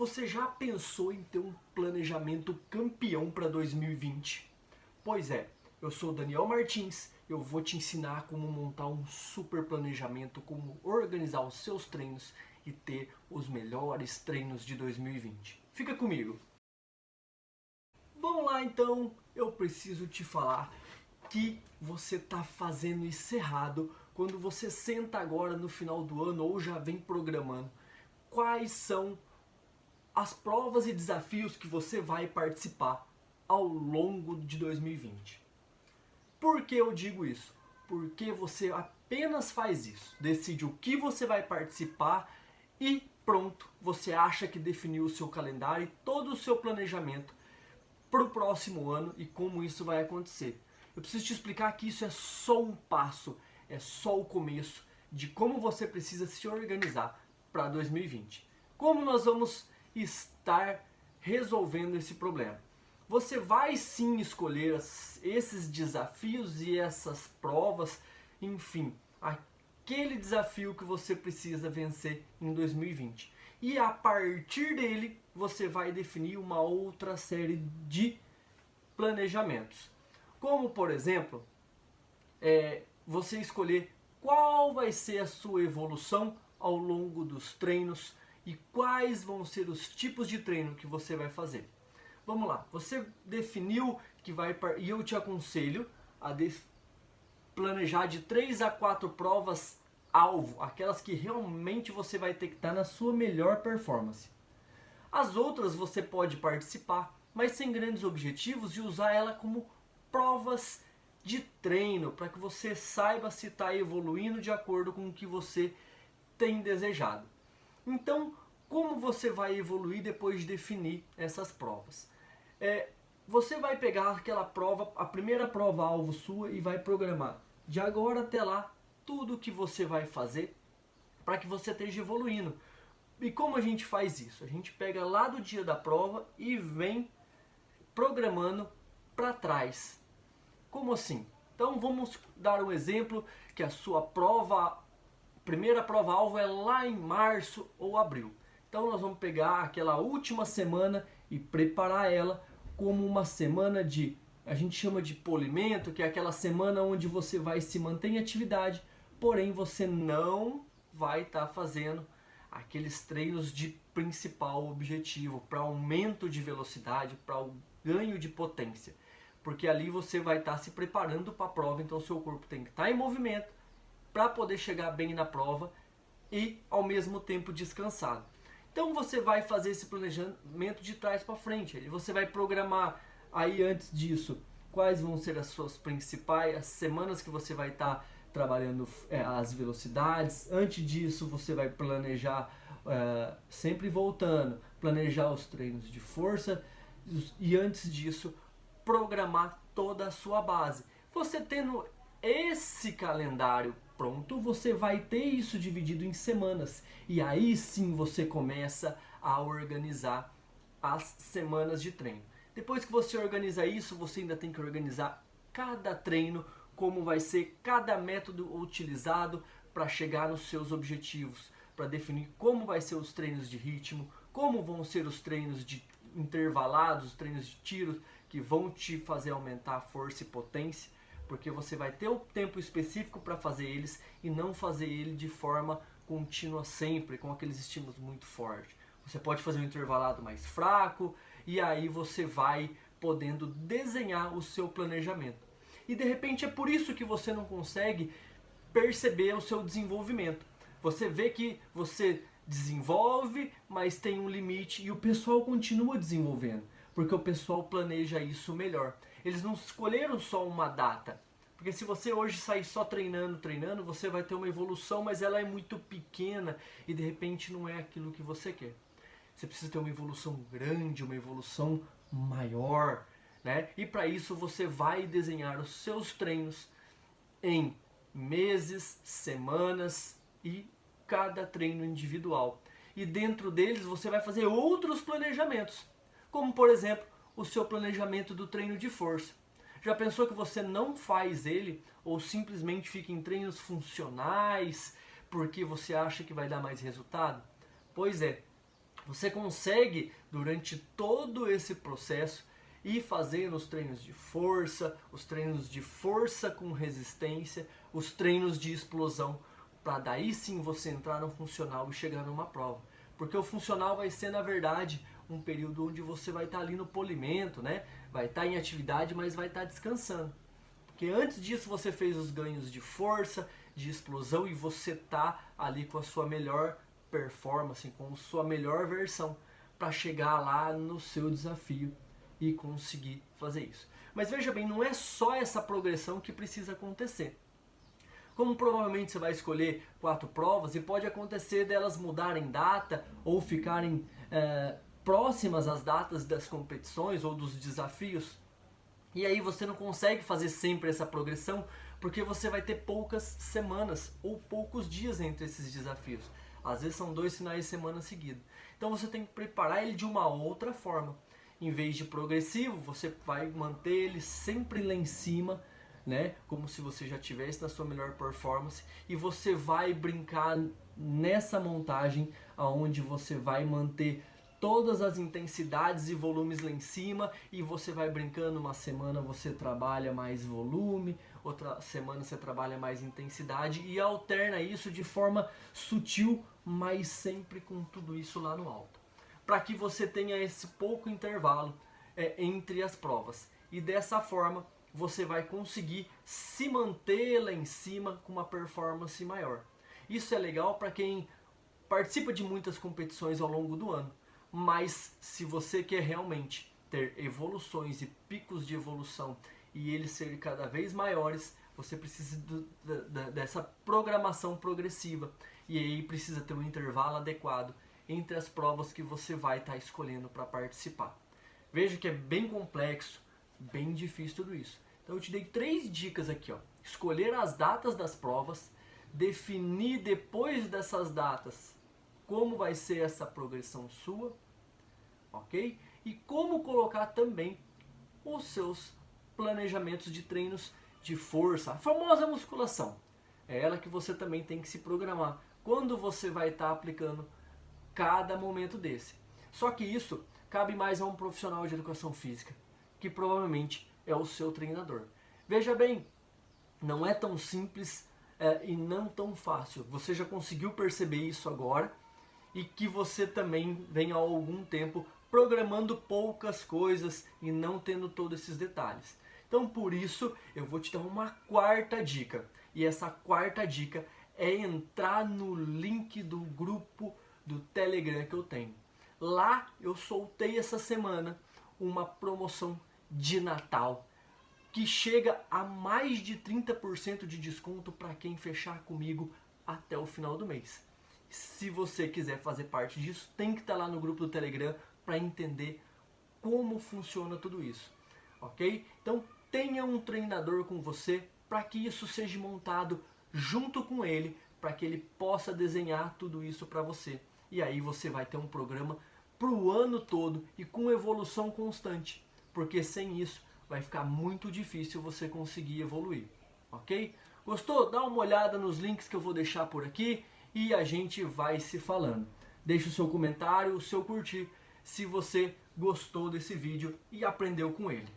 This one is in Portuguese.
Você já pensou em ter um planejamento campeão para 2020? Pois é, eu sou o Daniel Martins, eu vou te ensinar como montar um super planejamento, como organizar os seus treinos e ter os melhores treinos de 2020. Fica comigo! Vamos lá então, eu preciso te falar que você está fazendo isso errado quando você senta agora no final do ano ou já vem programando. Quais são as provas e desafios que você vai participar ao longo de 2020. Por que eu digo isso? Porque você apenas faz isso, decide o que você vai participar e pronto, você acha que definiu o seu calendário e todo o seu planejamento para o próximo ano e como isso vai acontecer. Eu preciso te explicar que isso é só um passo, é só o começo de como você precisa se organizar para 2020. Como nós vamos estar resolvendo esse problema? Você vai sim escolher esses desafios e essas provas, enfim, aquele desafio que você precisa vencer em 2020. E a partir dele, você vai definir uma outra série de planejamentos. Como, por exemplo, você escolher qual vai ser a sua evolução ao longo dos treinos e quais vão ser os tipos de treino que você vai fazer. Vamos lá, você definiu que vai, e eu te aconselho a planejar de 3 a 4 provas alvo, aquelas que realmente você vai ter que estar na sua melhor performance. As outras você pode participar, mas sem grandes objetivos, e usar ela como provas de treino, para que você saiba se está evoluindo de acordo com o que você tem desejado. Então, como você vai evoluir depois de definir essas provas? Você vai pegar aquela prova, a primeira prova alvo sua, e vai programar de agora até lá tudo o que você vai fazer para que você esteja evoluindo. E como a gente faz isso? A gente pega lá do dia da prova e vem programando para trás. Como assim? Então vamos dar um exemplo que a sua primeira prova-alvo é lá em março ou abril. Então nós vamos pegar aquela última semana e preparar ela como uma semana de, a gente chama de polimento, que é aquela semana onde você vai se manter em atividade, porém você não vai estar fazendo aqueles treinos de principal objetivo, para aumento de velocidade, para o ganho de potência. Porque ali você vai estar se preparando para a prova, então o seu corpo tem que estar em movimento para poder chegar bem na prova e ao mesmo tempo descansado. Então você vai fazer esse planejamento de trás para frente. Você vai programar aí antes disso quais vão ser as suas principais, as semanas que você vai estar trabalhando as velocidades. Antes disso você vai planejar, sempre voltando, planejar os treinos de força, e antes disso programar toda a sua base. Você tendo esse calendário pronto, você vai ter isso dividido em semanas, e aí sim você começa a organizar as semanas de treino. Depois que você organiza isso, você ainda tem que organizar cada treino, como vai ser cada método utilizado para chegar nos seus objetivos, para definir como vai ser os treinos de ritmo, como vão ser os treinos de intervalados, os treinos de tiros que vão te fazer aumentar a força e potência, porque você vai ter o tempo específico para fazer eles e não fazer ele de forma contínua sempre, com aqueles estímulos muito fortes. Você pode fazer um intervalado mais fraco e aí você vai podendo desenhar o seu planejamento. E de repente é por isso que você não consegue perceber o seu desenvolvimento. Você vê que você desenvolve, mas tem um limite, e o pessoal continua desenvolvendo, porque o pessoal planeja isso melhor. Eles não escolheram só uma data, porque se você hoje sair só treinando, você vai ter uma evolução, mas ela é muito pequena e de repente não é aquilo que você quer. Você precisa ter uma evolução grande, uma evolução maior, né? E para isso você vai desenhar os seus treinos em meses, semanas e cada treino individual. E dentro deles você vai fazer outros planejamentos, como por exemplo o seu planejamento do treino de força. Já pensou que você não faz ele ou simplesmente fica em treinos funcionais porque você acha que vai dar mais resultado? Pois é, Você consegue, durante todo esse processo, ir fazendo os treinos de força, os treinos de força com resistência, os treinos de explosão, para daí sim você entrar no funcional e chegar numa prova. Porque o funcional vai ser, na verdade, um período onde você vai estar ali no polimento, né? Vai estar em atividade, mas vai estar descansando. Porque antes disso você fez os ganhos de força, de explosão e você tá ali com a sua melhor performance, com a sua melhor versão para chegar lá no seu desafio e conseguir fazer isso. Mas veja bem, não é só essa progressão que precisa acontecer. Como provavelmente você vai escolher 4 provas e pode acontecer delas mudarem data ou ficarem próximas às datas das competições ou dos desafios, e aí você não consegue fazer sempre essa progressão porque você vai ter poucas semanas ou poucos dias entre esses desafios. Às vezes são 2 finais de semana seguidos. Então você tem que preparar ele de uma outra forma. Em vez de progressivo, você vai manter ele sempre lá em cima, né? Como se você já tivesse na sua melhor performance, e você vai brincar nessa montagem aonde você vai manter todas as intensidades e volumes lá em cima, e você vai brincando. Uma semana você trabalha mais volume, outra semana você trabalha mais intensidade, e alterna isso de forma sutil, mas sempre com tudo isso lá no alto, para que você tenha esse pouco intervalo entre as provas, e dessa forma você vai conseguir se manter lá em cima com uma performance maior. Isso é legal para quem participa de muitas competições ao longo do ano, mas se você quer realmente ter evoluções e picos de evolução e eles serem cada vez maiores, você precisa dessa programação progressiva, e aí precisa ter um intervalo adequado entre as provas que você vai estar escolhendo para participar. Veja que é bem complexo, bem difícil tudo isso. Então eu te dei 3 dicas aqui, ó. Escolher as datas das provas, definir depois dessas datas como vai ser essa progressão sua, ok? E como colocar também os seus planejamentos de treinos de força, a famosa musculação. É ela que você também tem que se programar quando você vai estar aplicando cada momento desse. Só que isso cabe mais a um profissional de educação física, que provavelmente é o seu treinador. Veja bem, não é tão simples e não tão fácil. Você já conseguiu perceber isso agora, e que você também vem há algum tempo programando poucas coisas e não tendo todos esses detalhes. Então por isso eu vou te dar uma 4ª dica, e essa 4ª dica é entrar no link do grupo do Telegram que eu tenho. Lá eu soltei essa semana uma promoção de Natal que chega a mais de 30% de desconto para quem fechar comigo até o final do mês. Se você quiser fazer parte disso, tem que estar lá no grupo do Telegram para entender como funciona tudo isso, ok? Então tenha um treinador com você para que isso seja montado junto com ele, para que ele possa desenhar tudo isso para você. E aí você vai ter um programa para o ano todo e com evolução constante, porque sem isso vai ficar muito difícil você conseguir evoluir, ok? Gostou? Dá uma olhada nos links que eu vou deixar por aqui e a gente vai se falando. Deixe o seu comentário, o seu curtir, se você gostou desse vídeo e aprendeu com ele.